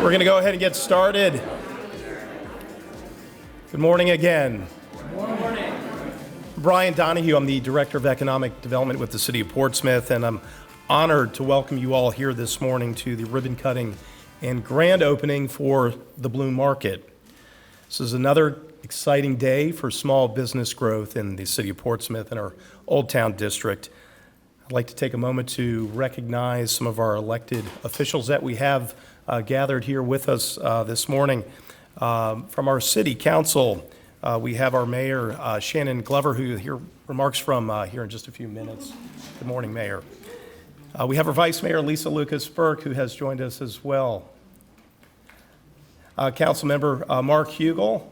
We're going to go ahead and get started. Good morning again. Good morning. Brian Donahue, I'm the Director of Economic Development with the City of Portsmouth, and I'm honored to welcome you all here this morning to the ribbon cutting and grand opening for the Bloom Market. This is another exciting day for small business growth in the City of Portsmouth and our Old Town District. I'd like to take a moment to recognize some of our elected officials that we have gathered here with us this morning. From our City Council, we have our Mayor, Shannon Glover, who hear remarks from here in just a few minutes. Good morning, Mayor. We have our Vice Mayor, Lisa Lucas-Burke, who has joined us as well. Councilmember Mark Hugel.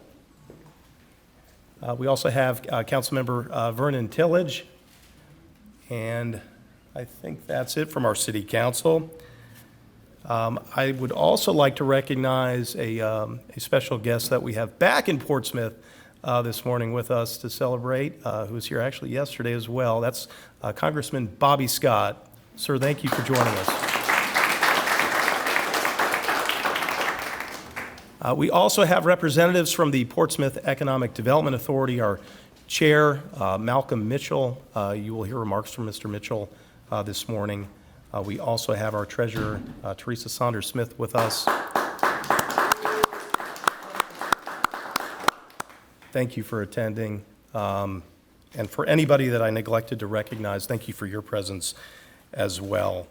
We also have Councilmember Vernon Tillage. And I think that's it from our City Council. I would also like to recognize a special guest that we have back in Portsmouth this morning with us to celebrate, who was here actually yesterday as well. That's Congressman Bobby Scott. Sir, thank you for joining us. We also have representatives from the Portsmouth Economic Development Authority. Our chair, Malcolm Mitchell. You will hear remarks from Mr. Mitchell this morning. We also have our treasurer, Teresa Saunders-Smith, with us. Thank you for attending. And for anybody that I neglected to recognize, thank you for your presence as well.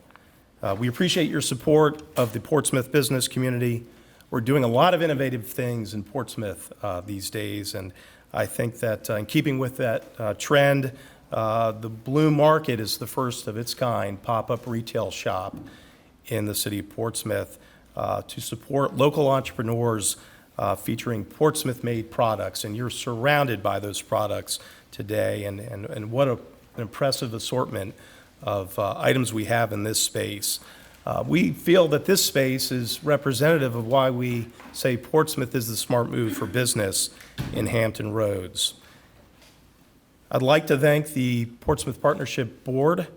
We appreciate your support of the Portsmouth business community. We're doing a lot of innovative things in Portsmouth these days, and I think that in keeping with that trend, the Bloom Market is the first of its kind pop-up retail shop in the City of Portsmouth to support local entrepreneurs featuring Portsmouth-made products, and you're surrounded by those products today, and what an impressive assortment of items we have in this space. We feel that this space is representative of why we say Portsmouth is the smart move for business in Hampton Roads. I'd like to thank the Portsmouth Partnership Board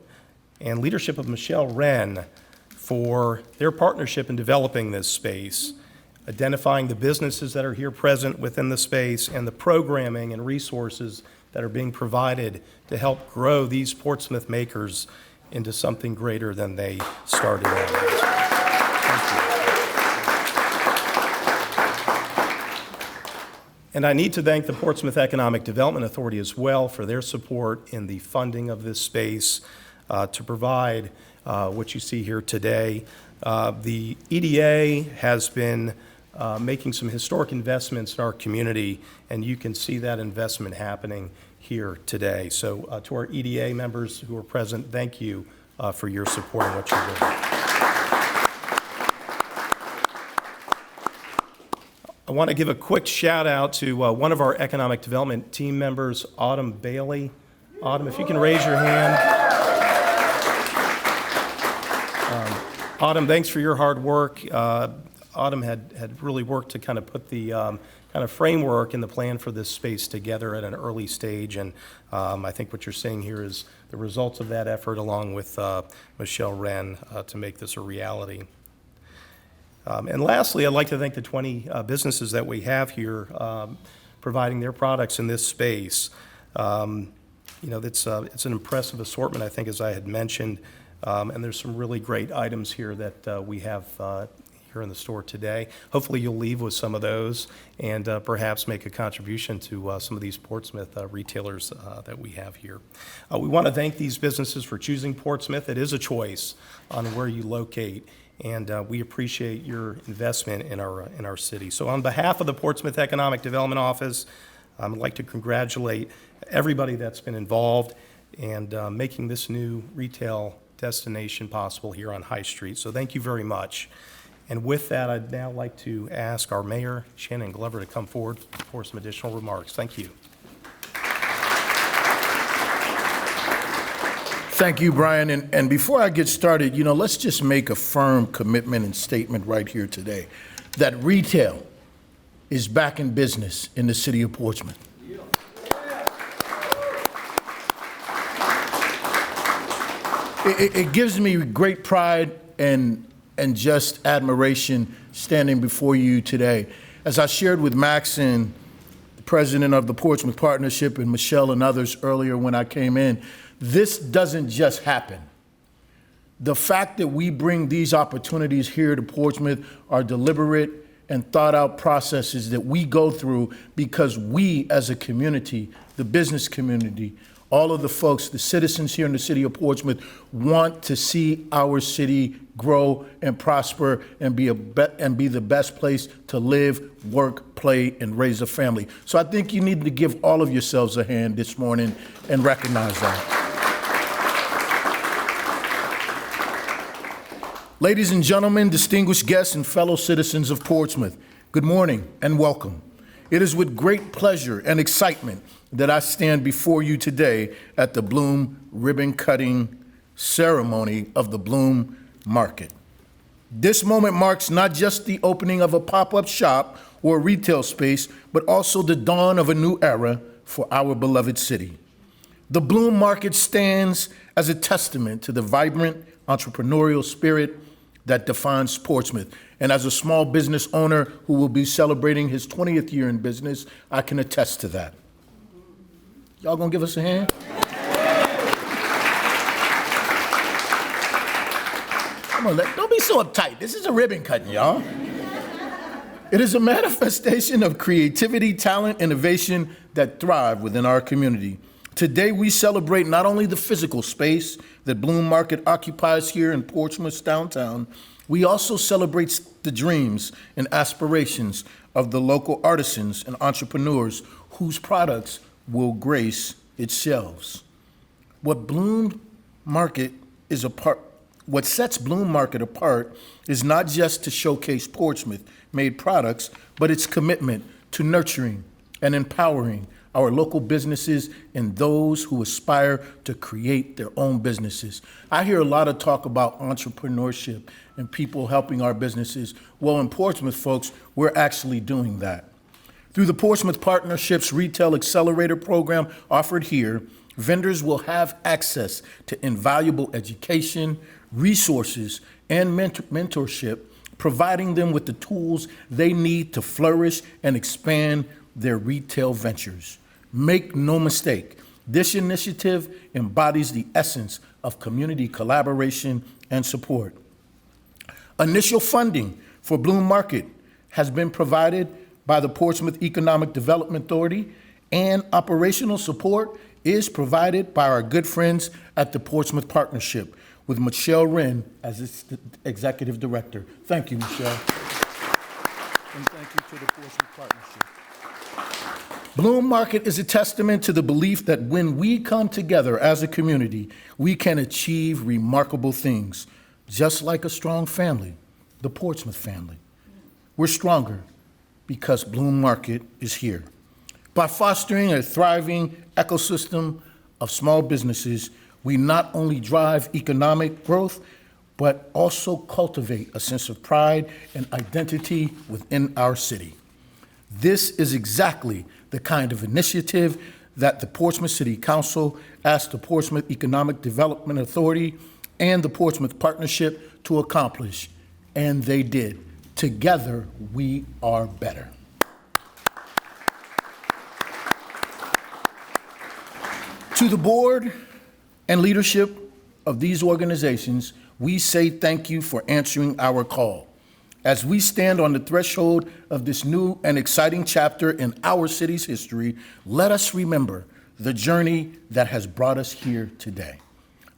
and leadership of Michelle Wren for their partnership in developing this space, identifying the businesses that are here present within the space, and the programming and resources that are being provided to help grow these Portsmouth makers into something greater than they started out as. And I need to thank the Portsmouth Economic Development Authority as well for their support in the funding of this space to provide what you see here today. The EDA has been making some historic investments in our community, and you can see that investment happening here today. So to our EDA members who are present, thank you for your support and what you're doing. I want to give a quick shout out to one of our economic development team members, Autumn Bailey. Autumn, if you can raise your hand. Autumn, thanks for your hard work. Autumn had really worked to kind of put the kind of framework and the plan for this space together at an early stage, and I think what you're seeing here is the results of that effort along with Michelle Wren to make this a reality. And lastly, I'd like to thank the 20 businesses that we have here providing their products in this space. It's an impressive assortment, I think, as I had mentioned, and there's some really great items here that we have here in the store today. Hopefully you'll leave with some of those and perhaps make a contribution to some of these Portsmouth retailers that we have here. We want to thank these businesses for choosing Portsmouth. It is a choice on where you locate, and we appreciate your investment in our city. So on behalf of the Portsmouth Economic Development Office, I'd like to congratulate everybody that's been involved and making this new retail destination possible here on High Street. So thank you very much. And with that, I'd now like to ask our Mayor, Shannon Glover, to come forward for some additional remarks. Thank you. Thank you, Brian. And before I get started, let's just make a firm commitment and statement right here today that retail is back in business in the City of Portsmouth. It gives me great pride and and just admiration standing before you today. As I shared with Max and the president of the Portsmouth Partnership and Michelle and others earlier when I came in, this doesn't just happen. The fact that we bring these opportunities here to Portsmouth are deliberate and thought out processes that we go through because we as a community, the business community, all of the folks, the citizens here in the city of Portsmouth want to see our city grow and prosper and be the best place to live, work, play, and raise a family. So I think you need to give all of yourselves a hand this morning and recognize that. Ladies and gentlemen, distinguished guests and fellow citizens of Portsmouth, good morning and welcome. It is with great pleasure and excitement that I stand before you today at the Bloom ribbon cutting ceremony of the Bloom Market. This moment marks not just the opening of a pop-up shop or retail space, but also the dawn of a new era for our beloved city. The Bloom Market stands as a testament to the vibrant entrepreneurial spirit that defines Portsmouth. And as a small business owner who will be celebrating his 20th year in business, I can attest to that. Y'all gonna give us a hand? Come on, don't be so uptight. This is a ribbon cutting, y'all. It is a manifestation of creativity, talent, innovation that thrive within our community. Today, we celebrate not only the physical space that Bloom Market occupies here in Portsmouth's downtown, we also celebrate the dreams and aspirations of the local artisans and entrepreneurs whose products will grace its shelves. What sets Bloom Market apart is not just to showcase Portsmouth-made products, but its commitment to nurturing and empowering our local businesses and those who aspire to create their own businesses. I hear a lot of talk about entrepreneurship and people helping our businesses. Well, in Portsmouth, folks, we're actually doing that. Through the Portsmouth Partnership's Retail Accelerator program offered here, vendors will have access to invaluable education, resources, and mentorship, providing them with the tools they need to flourish and expand their retail ventures. Make no mistake, this initiative embodies the essence of community collaboration and support. Initial funding for Bloom Market has been provided by the Portsmouth Economic Development Authority, and operational support is provided by our good friends at the Portsmouth Partnership, with Michelle Wren as its executive director. Thank you, Michelle. And thank you to the Portsmouth Partnership. Bloom Market is a testament to the belief that when we come together as a community, we can achieve remarkable things, just like a strong family, the Portsmouth family. We're stronger because Bloom Market is here. By fostering a thriving ecosystem of small businesses, we not only drive economic growth, but also cultivate a sense of pride and identity within our city. This is exactly the kind of initiative that the Portsmouth City Council asked the Portsmouth Economic Development Authority and the Portsmouth Partnership to accomplish, and they did. Together, we are better. To the board and leadership of these organizations, we say thank you for answering our call. As we stand on the threshold of this new and exciting chapter in our city's history, let us remember the journey that has brought us here today.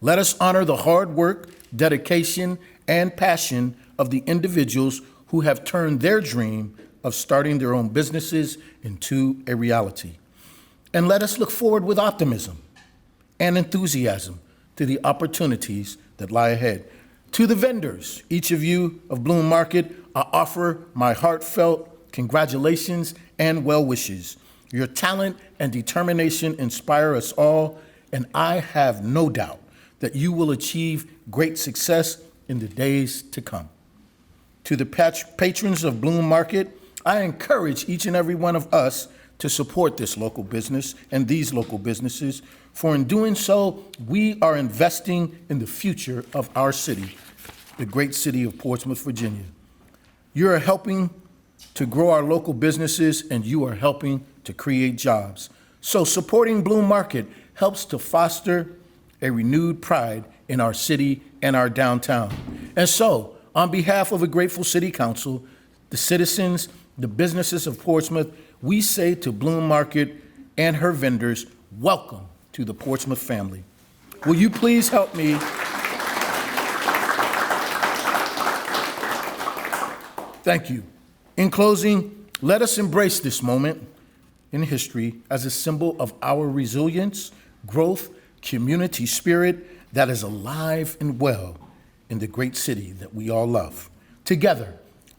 Let us honor the hard work, dedication, and passion of the individuals who have turned their dream of starting their own businesses into a reality. And let us look forward with optimism and enthusiasm to the opportunities that lie ahead. To the vendors, each of you of Bloom Market, I offer my heartfelt congratulations and well wishes. Your talent and determination inspire us all, and I have no doubt that you will achieve great success in the days to come. To the patrons of Bloom Market, I encourage each and every one of us to support this local business and these local businesses, for in doing so, we are investing in the future of our city. the great city of Portsmouth, Virginia. You are helping to grow our local businesses, and you are helping to create jobs. So supporting Bloom Market helps to foster a renewed pride in our city and our downtown. And so, on behalf of a grateful city council, the citizens, the businesses of Portsmouth, we say to Bloom Market and her vendors, welcome to the Portsmouth family. Will you please help me? Thank you. In closing, let us embrace this moment in history as a symbol of our resilience, growth, community spirit that is alive and well in the great city that we all love. Together,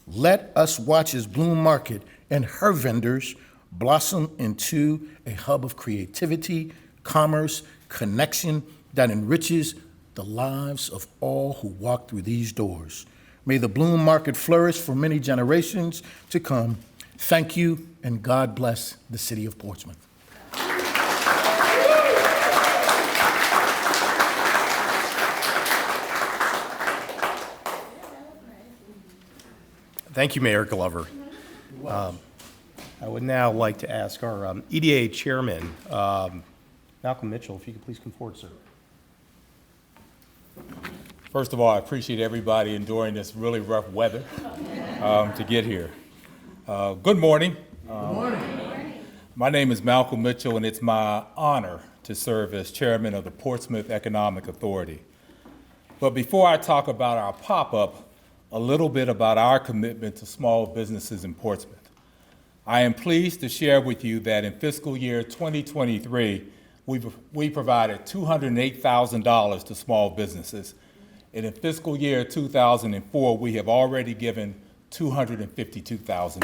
let us watch as Bloom Market and her vendors blossom into a hub of creativity, commerce, connection that enriches the lives of all who walk through these doors. May the Bloom Market flourish for many generations to come. Thank you, and God bless the city of Portsmouth. Thank you, Mayor Glover. I would now like to ask our EDA Chairman, Malcolm Mitchell, if you could please come forward, sir. First of all, I appreciate everybody enduring this really rough weather to get here. Good morning. Good morning. My name is Malcolm Mitchell, and it's my honor to serve as chairman of the Portsmouth Economic Authority. But before I talk about our pop-up, a little bit about our commitment to small businesses in Portsmouth. I am pleased to share with you that in fiscal year 2023, we provided $208,000 to small businesses. And in fiscal year 2004, we have already given $252,000.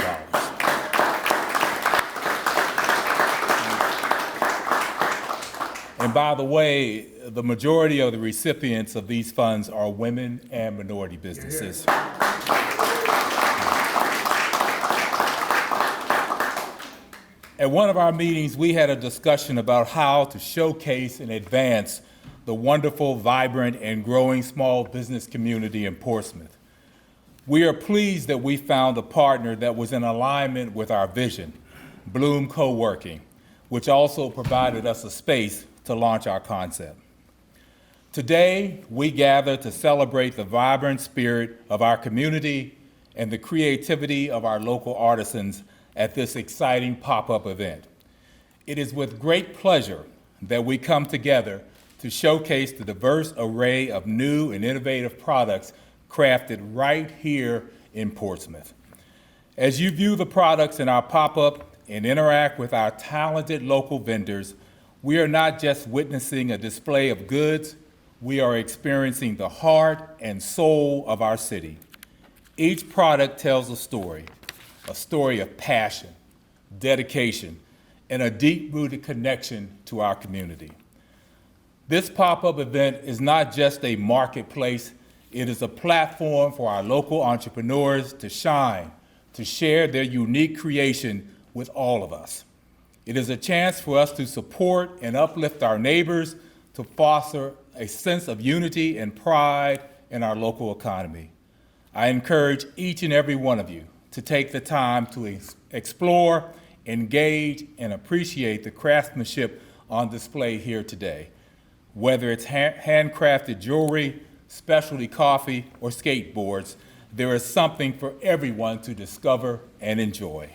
And by the way, the majority of the recipients of these funds are women and minority businesses. At one of our meetings, we had a discussion about how to showcase and advance the wonderful, vibrant, and growing small business community in Portsmouth. We are pleased that we found a partner that was in alignment with our vision, Bloom Co-working, which also provided us a space to launch our concept. Today, we gather to celebrate the vibrant spirit of our community and the creativity of our local artisans at this exciting pop-up event. It is with great pleasure that we come together to showcase the diverse array of new and innovative products crafted right here in Portsmouth. As you view the products in our pop-up and interact with our talented local vendors, we are not just witnessing a display of goods, we are experiencing the heart and soul of our city. Each product tells a story of passion, dedication, and a deep-rooted connection to our community. This pop-up event is not just a marketplace, it is a platform for our local entrepreneurs to shine, to share their unique creation with all of us. It is a chance for us to support and uplift our neighbors, to foster a sense of unity and pride in our local economy. I encourage each and every one of you to take the time to explore, engage, and appreciate the craftsmanship on display here today. Whether it's handcrafted jewelry, specialty coffee, or skateboards, there is something for everyone to discover and enjoy.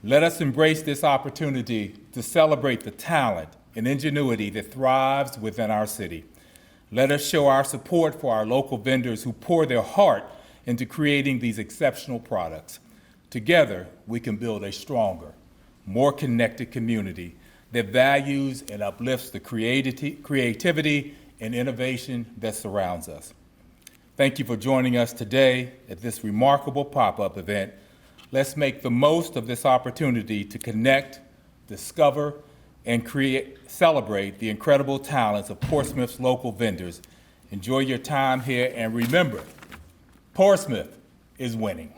Let us embrace this opportunity to celebrate the talent and ingenuity that thrives within our city. Let us show our support for our local vendors who pour their heart into creating these exceptional products. Together, we can build a stronger, more connected community that values and uplifts the creativity and innovation that surrounds us. Thank you for joining us today at this remarkable pop-up event. Let's make the most of this opportunity to connect, discover, and celebrate the incredible talents of Portsmouth's local vendors. Enjoy your time here, and remember, Portsmouth is winning.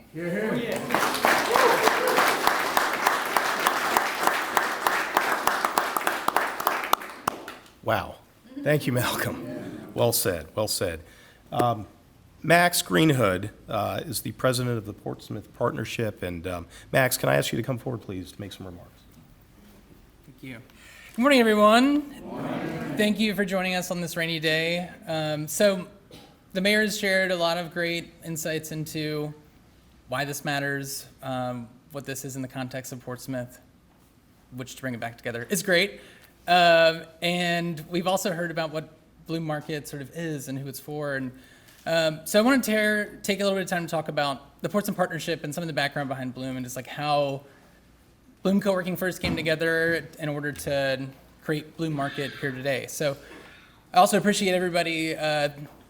Wow. Thank you, Malcolm. Well said, well said. Max Greenhood is the president of the Portsmouth Partnership. And Max, can I ask you to come forward, please, to make some remarks? Thank you. Good morning, everyone. Good morning. Thank you for joining us on this rainy day. So the mayor has shared a lot of great insights into why this matters, what this is in the context of Portsmouth, which to bring it back together is great. And we've also heard about what Bloom Market sort of is and who it's for. And so I wanted to take a little bit of time to talk about the Portsmouth Partnership and some of the background behind Bloom and just like how Bloom Co-working first came together in order to create Bloom Market here today. So I also appreciate everybody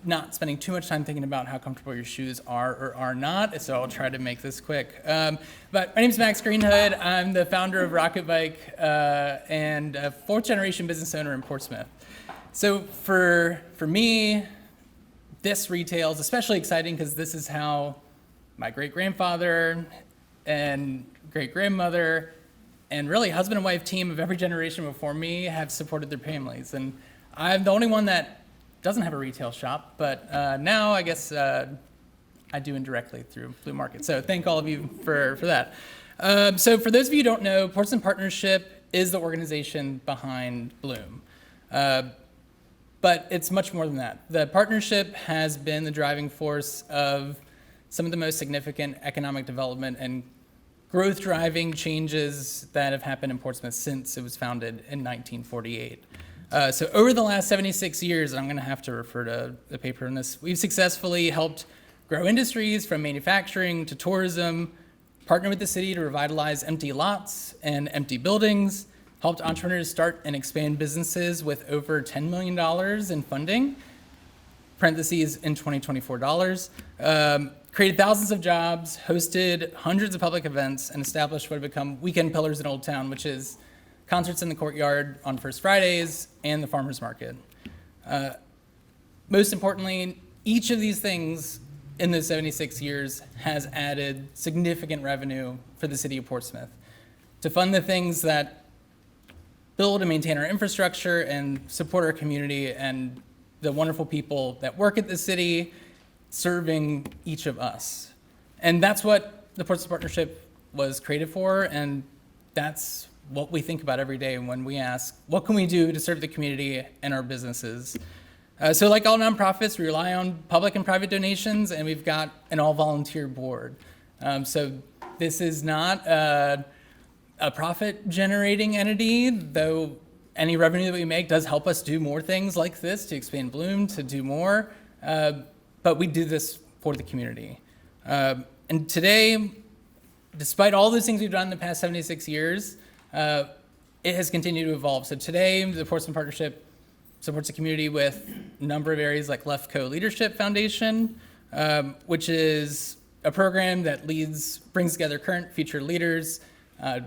not spending too much time thinking about how comfortable your shoes are or are not, so I'll try to make this quick. But my name is Max Greenhood. I'm the founder of Rocket Bike and a fourth generation business owner in Portsmouth. So for me, this retail is especially exciting because this is how my great-grandfather and great-grandmother and really husband and wife team of every generation before me have supported their families. And I'm the only one that doesn't have a retail shop, but now I guess I do indirectly through Blue Market. So thank all of you for that. So for those of you who don't know, Portsmouth Partnership is the organization behind Bloom. But it's much more than that. The partnership has been the driving force of some of the most significant economic development and growth-driving changes that have happened in Portsmouth since it was founded in 1948. So over the last 76 years, and I'm going to have to refer to the paper on this, we've successfully helped grow industries from manufacturing to tourism, partner with the city to revitalize empty lots and empty buildings, helped entrepreneurs start and expand businesses with over $10 million in funding, parentheses in 2024 dollars, created thousands of jobs, hosted hundreds of public events, and established what have become weekend pillars in Old Town, which is concerts in the courtyard on First Fridays and the farmers market. Most importantly, each of these things in those 76 years has added significant revenue for the city of Portsmouth to fund the things that build and maintain our infrastructure and support our community and the wonderful people that work at the city serving each of us. And that's what the Portsmouth Partnership was created for, and that's what we think about every day when we ask, what can we do to serve the community and our businesses? So like all nonprofits, we rely on public and private donations, and we've got an all-volunteer board. So this is not a profit-generating entity, though any revenue that we make does help us do more things like this, to expand Bloom, to do more. But we do this for the community. And today, despite all those things we've done in the past 76 years, it has continued to evolve. So today, the Portsmouth Partnership supports the community with a number of areas like LEFCO Leadership Foundation, which is a program that brings together current, future leaders,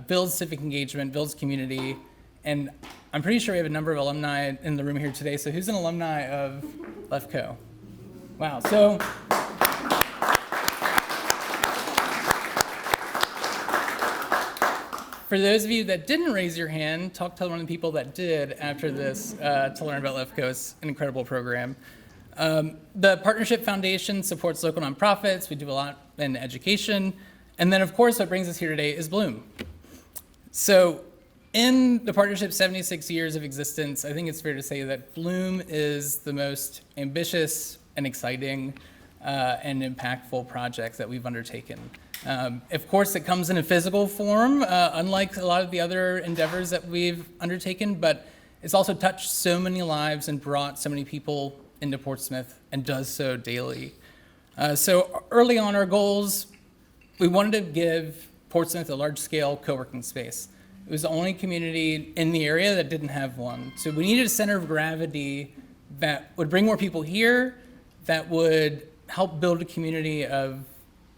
builds civic engagement, builds community. And I'm pretty sure we have a number of alumni in the room here today. So who's an alumni of LEFCO? Wow. So for those of you that didn't raise your hand, talk to one of the people that did after this to learn about LEFCO. It's an incredible program. The Partnership Foundation supports local nonprofits. We do a lot in education. And then, of course, what brings us here today is Bloom. So in the partnership's 76 years of existence, I think it's fair to say that Bloom is the most ambitious and exciting and impactful project that we've undertaken. Of course, it comes in a physical form, unlike a lot of the other endeavors that we've undertaken, but it's also touched so many lives and brought so many people into Portsmouth and does so daily. So early on, our goals, we wanted to give Portsmouth a large-scale co-working space. It was the only community in the area that didn't have one. So we needed a center of gravity that would bring more people here, that would help build a community of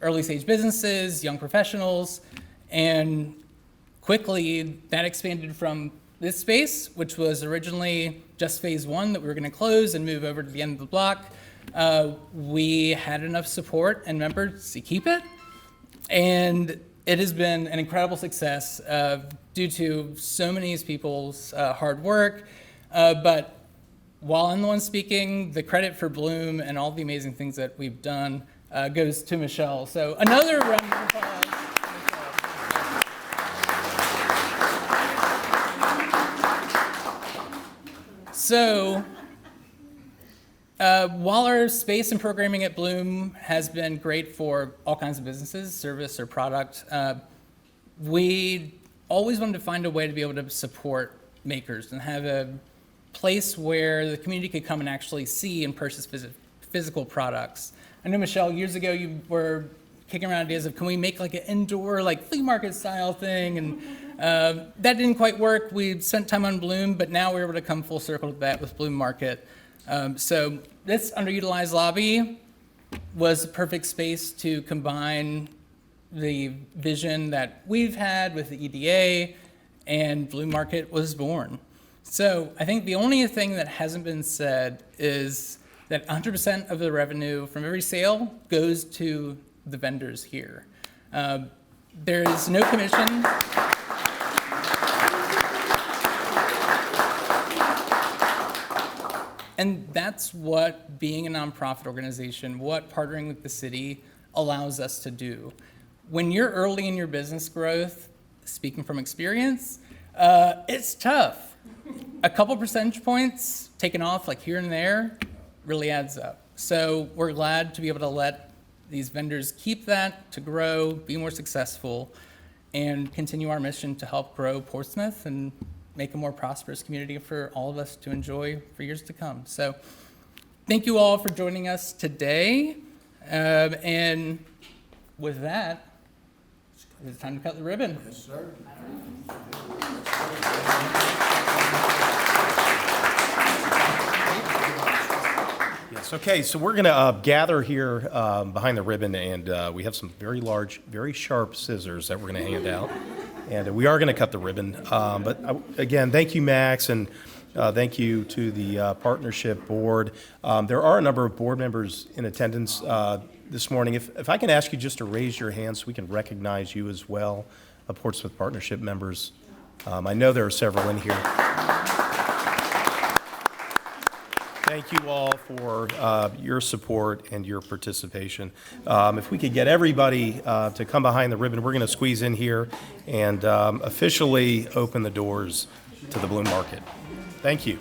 early-stage businesses, young professionals, and quickly that expanded from this space, which was originally just phase one that we were going to close and move over to the end of the block. We had enough support and members to keep it, and it has been an incredible success due to so many people's hard work, but while I'm the one speaking, the credit for Bloom and all the amazing things that we've done goes to Michelle. So another round of applause. So, while our space and programming at Bloom has been great for all kinds of businesses, service or product, we always wanted to find a way to be able to support makers and have a place where the community could come and actually see and purchase physical products. I know, Michelle, years ago you were kicking around ideas of, can we make like an indoor, like flea market style thing? And that didn't quite work. We spent time on Bloom, but now we're able to come full circle with that with Bloom Market. So this underutilized lobby was a perfect space to combine the vision that we've had with the EDA, and Bloom Market was born. So I think the only thing that hasn't been said is that 100% of the revenue from every sale goes to the vendors here. There is no commission. And that's what being a nonprofit organization, what partnering with the city allows us to do. When you're early in your business growth, speaking from experience, it's tough. A couple percentage points taken off like here and there really adds up. So we're glad to be able to let these vendors keep that, to grow, be more successful, and continue our mission to help grow Portsmouth and make a more prosperous community for all of us to enjoy for years to come. So thank you all for joining us today. And with that, it's time to cut the ribbon. Yes, sir. Yes, okay, so we're going to gather here behind the ribbon, and we have some very large, very sharp scissors that we're going to hand out. And we are going to cut the ribbon. But again, thank you, Max, and thank you to the partnership board. There are a number of board members in attendance this morning. If I can ask you just to raise your hand so we can recognize you as well, Portsmouth Partnership members. I know there are several in here. Thank you all for your support and your participation. If we could get everybody to come behind the ribbon, we're going to squeeze in here and officially open the doors to the Bloom Market. Thank you.